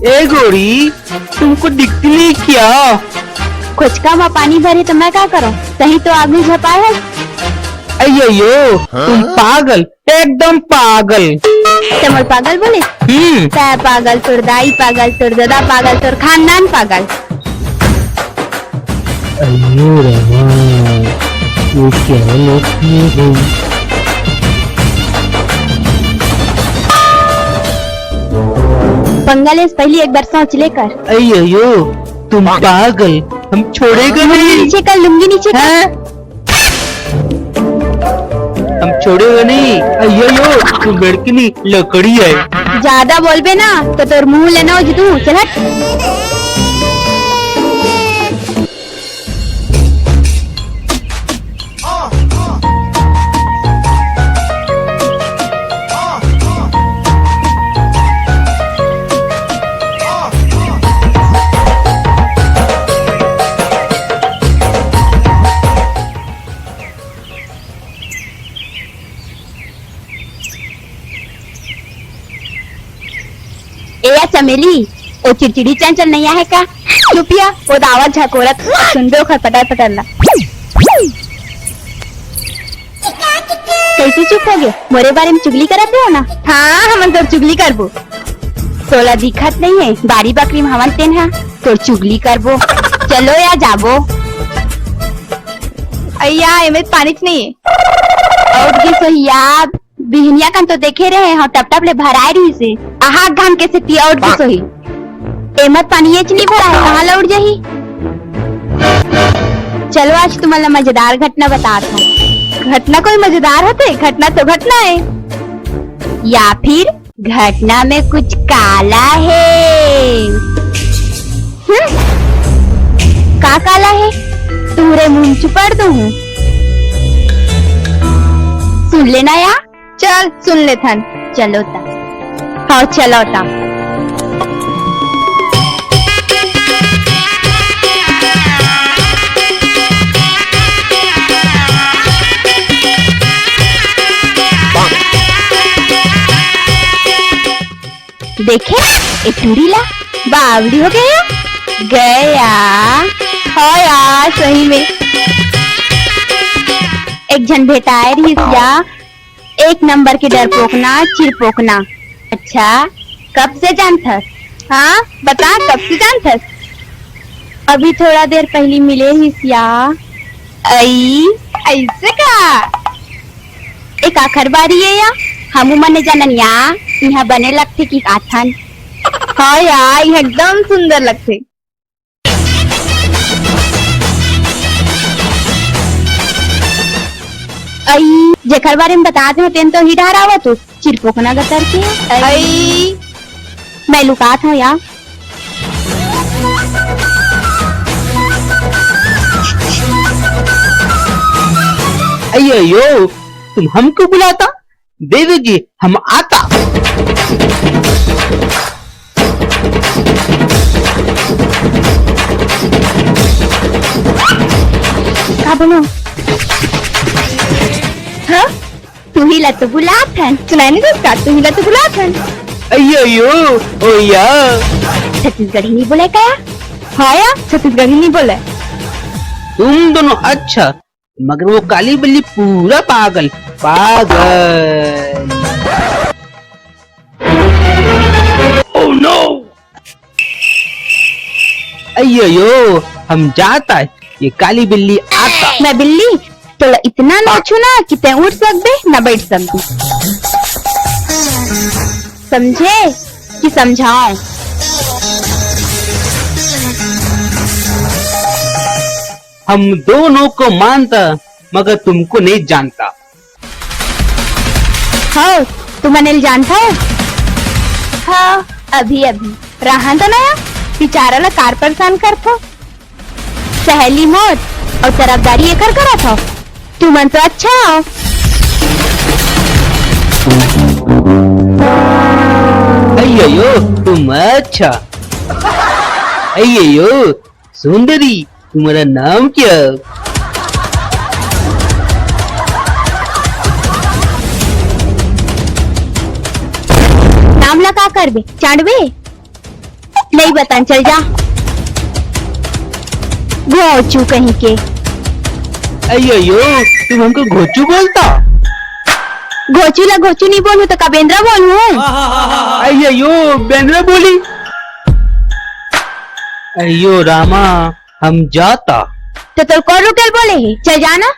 ए गोरी, तुमको दिखती नहीं क्या? खोचका में पानी भरे तो मैं क्या करूं? सही तो आग में झपाए है। अयो तुम पागल, एकदम पागल। तमर पागल बोले? तै पागल, तोर दाई पागल, तोर दादा पागल, तोर खानदान पागल। अयो रमा, ये क्या लोग हैं? पंगल से पहले एक बार सोच लेकर। अयो तुम पागल, हम छोड़ेगा नहीं। नीचे कर, लुंगी नीचे कर। हम छोड़ेगा नहीं। अयो तू लड़की नहीं, लकड़ी है। ज्यादा बोलबे ना तो तोर मुंह लेना हो तू। चल हट। ए चमेली, वो चिड़चिड़ी चंचल नहीं है का? चुपिया, वो दावत झकोरत सुनबे ओखर पटार पटरला। कैसे चुप हो गए? मोरे बारे में चुगली करते हो ना? हाँ, हम तो चुगली करबो। तोला दिखत नहीं है बारी बकरी में हमन तेन है तो चुगली करबो। चलो या जाबो। अय्या एमे पानी नहीं है। और की सोहिया बिहनिया kan तो देखे रहे हैं टप टप ले भराए रही से। आहा घाम के से ती आउट की सोही। एमत पानी ये नहीं भरा है, कहाँ लौट जाही? चलो आज तुम्हारा मजेदार घटना बताता हूँ। घटना कोई मजेदार होते? घटना तो घटना है, या फिर घटना में कुछ काला है। का काला है? तुम्हारे मुंह चुपड़ दू। सुन लेना या? चल सुन ले थन। चलो ता। हाँ चलो ता। देखे एक टूरीला बावड़ी हो गया। हाँ यार सही में एक जन भेटाए रही या एक नंबर के डर पोकना चिरपोकना। अच्छा कब से जानथस? हाँ बता कब से जानथस? अभी थोड़ा देर पहले मिले ही सिया। ऐसे का एक आखर बारी है या हमू मने जानन या यहाँ बने लगते कि आथन। हाँ यार एकदम सुंदर लगते। जेकर बारे में बताते हैं तो ही डरावा तू चिरपोकना गतर के। मैं लुकात हूँ यार। अयो तुम हमको बुलाता? देवी जी हम आता। क्या बोलो? हाँ तू ही लत बुलात है। सुनाई नहीं देता? तू ही लत बुलात है। अयो ओ या छत्तीसगढ़ी नहीं बोले क्या? हाँ या छत्तीसगढ़ी नहीं बोले। तुम दोनों अच्छा, मगर वो काली बिल्ली पूरा पागल पागल। Oh no! अयो हम जाता है, ये काली बिल्ली आता। मैं बिल्ली तो इतना नाचू ना कि ते उठ सकबे ना बैठ सकबे। समझे कि समझाऊं? हम दोनों को मानता मगर तुमको नहीं जानता। हाँ तुम अनिल जानता है? हाँ अभी अभी रहा तो नया बेचारा ला कार परेशान करता। सहेली मौत और तरफदारी ये कर करा था। तू मन तो अच्छा हो। अयो तुम अच्छा। अयो सुंदरी तुम्हारा नाम क्या? ला का करबे, चांडबे? नहीं बतान, चल जा। घोचू कहीं के। अयो तुम हमको घोचू बोलता? घोचू ला घोचू नहीं बोलूं तो कबेंद्रा बोलूं? अयो बेंद्रा बोली। अयो रामा, हम जाता। तो तुम कौन रुकेल बोले ही? चल जाना।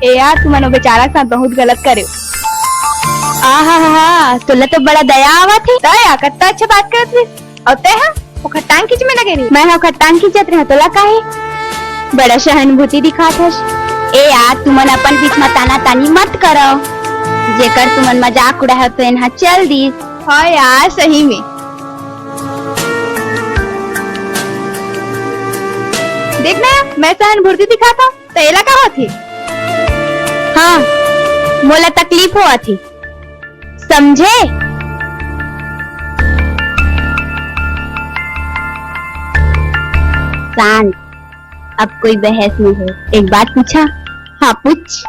ए यार, तुमने बेचारा साथ बहुत गलत करे। आहा, तुला तो बड़ा दया आवा थी। दया कितना अच्छा बात करत थी। और ते है वो खट्टांग खींच में लगे रही। मैं हो खट्टांग खींचत रहा, तुला काहे? बड़ा सहानुभूति दिखात हस। ए यार, तुमन अपन बीच में ताना तानी मत करो। जेकर तुमन मजाक उड़ा तो इन्हा चल दी। हाँ यार, सही में। देखना, मैं सहानुभूति दिखाता तो एला का होती। हाँ, मोला तकलीफ हुआ थी, समझे? शांत, अब कोई बहस नहीं हो। एक बात पूछा? हाँ पूछ।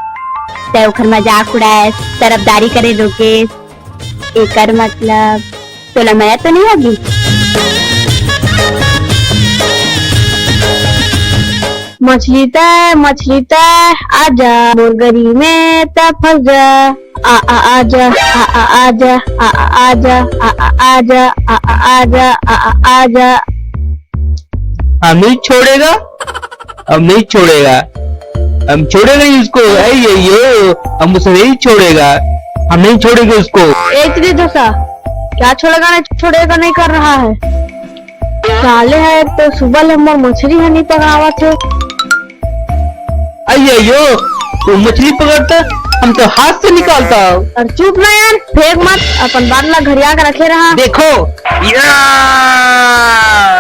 ते ओखर मजाक उड़ाए, तरफदारी करे रोके, एकर मतलब तोला माया तो नहीं होगी? मछली तय आजा, मुर्गरी में त फंस जा। आजा आजा आजा आजा आजा आजा। हम नहीं छोड़ेगा, हम नहीं छोड़ेगा, हम छोड़ेगा नहीं उसको। अयो हम उसे नहीं छोड़ेगा, हम नहीं छोड़ेंगे उसको। एक दशा क्या छोड़ेगा नहीं छोड़ेगा नहीं कर रहा है। साले है तो सुबह हमर मछली है नहीं पकड़ावा थे। अयो तू मछली पकड़ता, हम तो हाथ से निकालता। और चुप ना यार, फेंक मत, अपन बाटला घरिया के रखे रहा। देखो यार,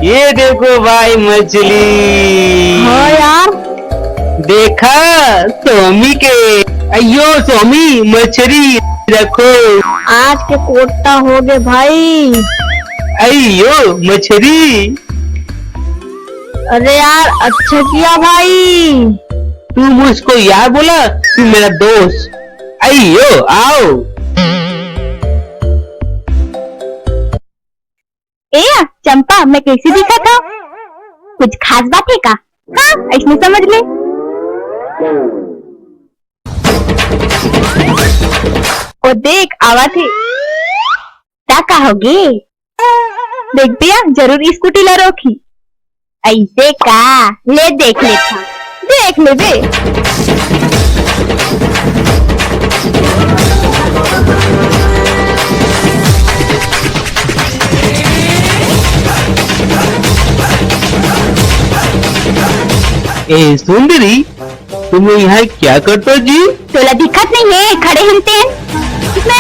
ये देखो भाई मछली। हाँ यार, देखा स्वामी के। अयो स्वामी, मछली रखो। आज के कोटा हो गए भाई। अयो मछली। अरे यार, अच्छा किया भाई। तू मुझको यार बोला, तू मेरा दोस्त। अयो आओ। ए चंपा, मैं कैसी दिखा था? कुछ खास बात है का? हाँ, ऐसे समझ ले। ओ देख, आवा थी। क्या कहोगे? देख दिया, जरूर स्कूटी ला रोकी। ऐसे का? ले देख लेता, देख ले बे। ए सुंदरी, तुम यहाँ क्या करते हो जी? तोला दिक्कत नहीं है, खड़े हिलते हैं। कितना?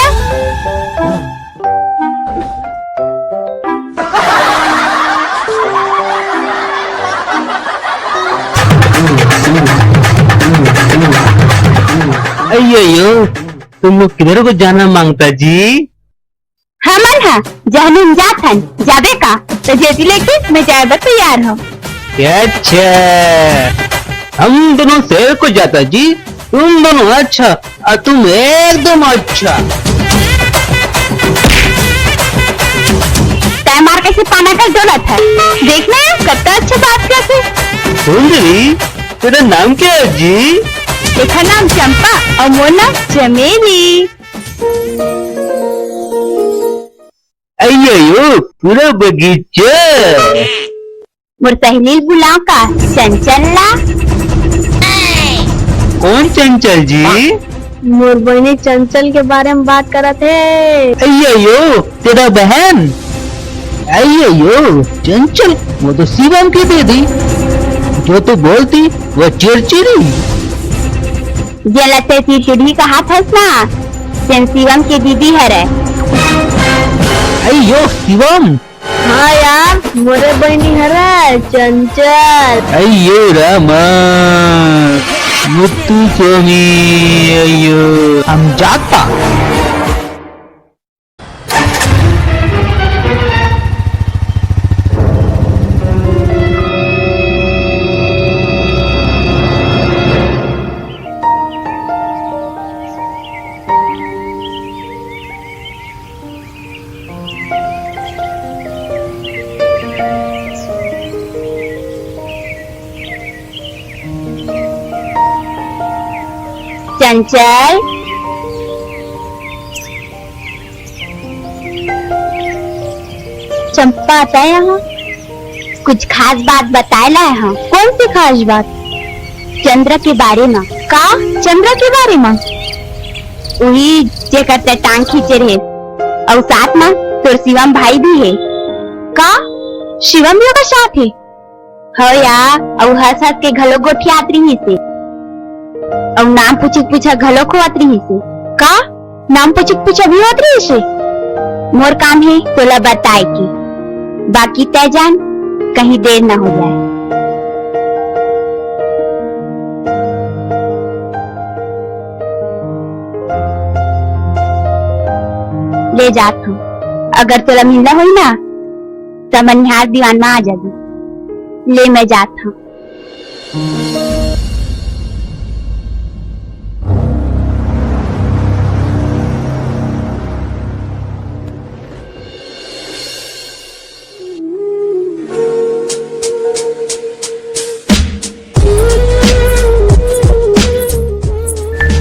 अयो तुम लोग किधर को जाना मांगता जी? हमन हा जहनुम जाथन, जाबे का? तो जेती लेके मैं जाए तैयार हूँ। अच्छा, हम दोनों शहर को जाता जी। तुम दोनों अच्छा और तुम एकदम अच्छा। तय मार कैसे पाना का दौलत है, देखना कितना अच्छा बात करते। सुंदरी, तेरा नाम क्या है जी? देखा नाम चंपा और मोर नाम चमेली। अयो पूरा बगीचा। मोर सहेली बुलाओ का, चंचला। कौन चंचल जी? मोर बहनी चंचल के बारे में बात करत है। अयो तेरा बहन। अयो चंचल, वो तो शिवम की दीदी। जो तो बोलती वो चिड़चिड़ी। जलते चिड़ी का हाथ है ना, शिवम की दीदी है रे। अयो शिवम। हाँ यार, मोरे बहनी है रे चंचल। अयो रामा, मुत्तु स्वामी। अयो हम जाता। चंचल, चंपा आता है यहाँ। कुछ खास बात बताए लाए हाँ। कौन सी खास बात? चंद्र के बारे में। का चंद्र के बारे में? वही जे करते टांग खींचे रहे और साथ में तोर शिवम भाई भी है। का शिवम भी ओकर साथ है? हो या और हंस हंस के घलो गोठियात रही से और नाम पूछे घलो खोआत रही से। का नाम पूछे भी होत रही से? मोर काम है तोला बताए की, बाकी तय जान कहीं देर ना हो जाए। ले जात हूँ, अगर तोला मिलना हुई ना तो मनिहार दीवान में आ जाबी। ले मैं जात हूँ।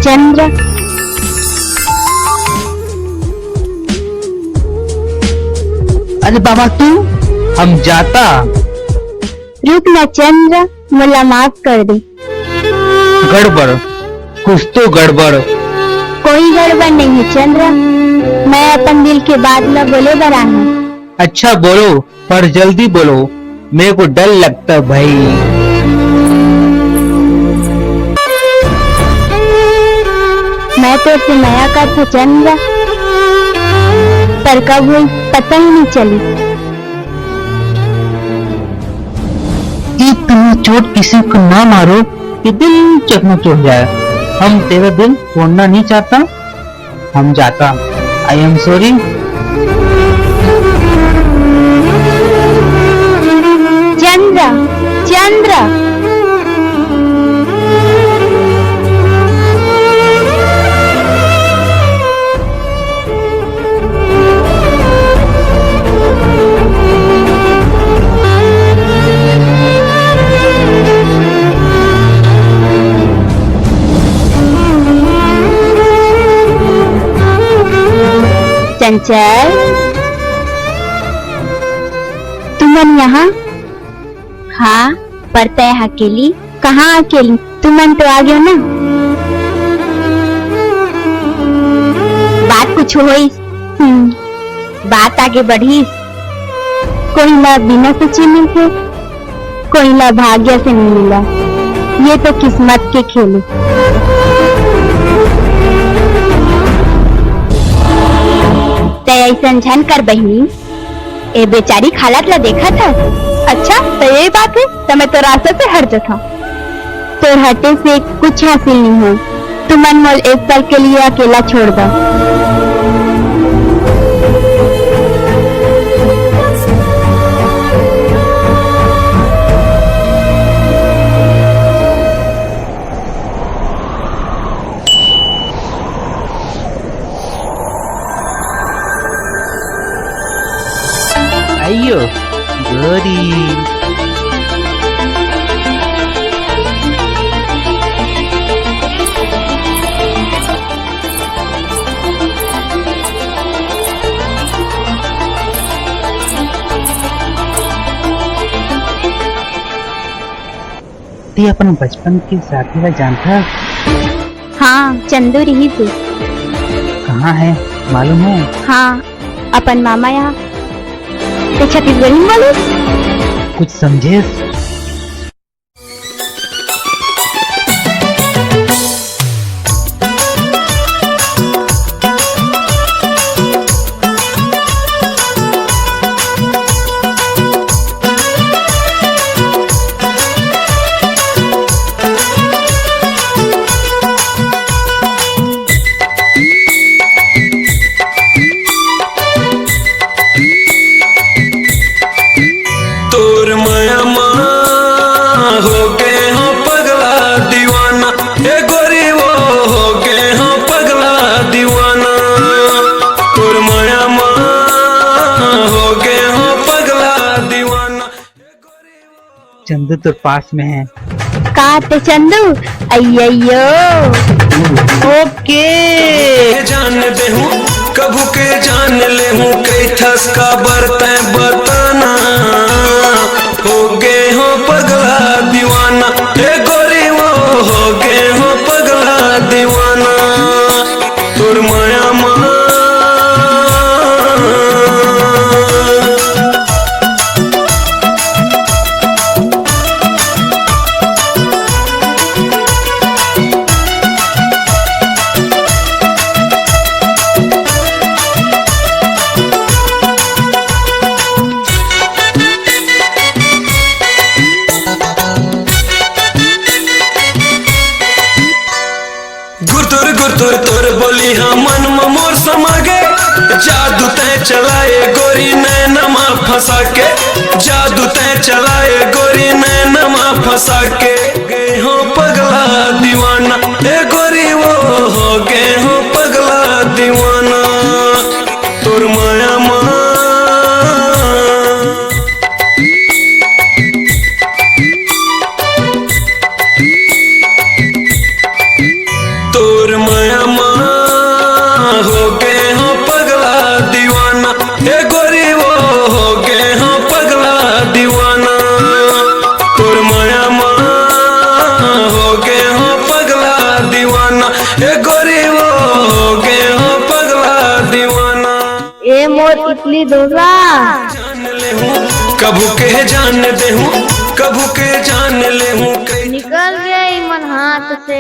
चंद्र, अरे बाबा तू, हम जाता। रुक ना चंद्र, मुला माफ कर दे। गड़बड़, कुछ तो गड़बड़। कोई गड़बड़ नहीं है चंद्र, मैं अपन दिल के बात न बोले बरा हूँ। अच्छा बोलो, पर जल्दी बोलो, मेरे को डर लगता भाई। मैं तो इसे नया कर था चंद्र, पर कब हुई पता ही नहीं चली। इतनी चोट किसी को ना मारो कि दिल चकमक हो जाए। हम तेरा दिल तोड़ना नहीं चाहता, हम जाता। I am sorry. चंद्र, चंद्र, चंचल, तुमन यहाँ? हाँ, पड़ता है अकेली। कहाँ अकेली? तुमन तो आ गयो ना। बात कुछ हुई? बात आगे बढ़ी। कोई ना बिना सोचे मिलते, कोई ना भाग्य से नहीं मिला। ये तो किस्मत के खेल। ऐसा झन कर बहनी, ए बेचारी खालत ला देखा था। अच्छा तो ये बात है, तो मैं तो रास्ते से हट जाता। तो हटे से कुछ हासिल नहीं हो। तुमन मोल एक पल के लिए अकेला छोड़ दो। अयो गोरी, ते अपन बचपन के साथी का जानता? हाँ, चंदू रही थी। कहाँ है मालूम है? हाँ, अपन मामा यहाँ। ते छत्तीसगढ़ी वाले कुछ समझे? चंदू तो पास में है। का ते चंदू? अय्यो ओके जान दे हूँ कभू के जान ले हूँ कई थस का बर्तन बताना हो गए हो पगला दीवाना ए गोरी वो हो गए हो पगला दीवाना तुर माया माँ गुरतुर तुर बोली हाँ मन मोर समागे जादू तय चलाए गोरी नैनमा फंसा के जादू तय चलाए गोरी नैनमा फंसा के गए हो पगला दीवाना ए गोरी वो हो गए हो पगला दीवाना तुर माया माँ तोर माया माँ हो गए हो पगला दीवाना ए गोरी वो हो गए हो पगला दीवाना तोर माया माँ हो गए हो पगला दीवाना ए गोरी वो हो गए हो पगला दीवाना ए मोर इतनी दोगला जान ले हूँ कभू के जान दे हूँ कभू के जान ले हूँ निकल गई मन हाथ से।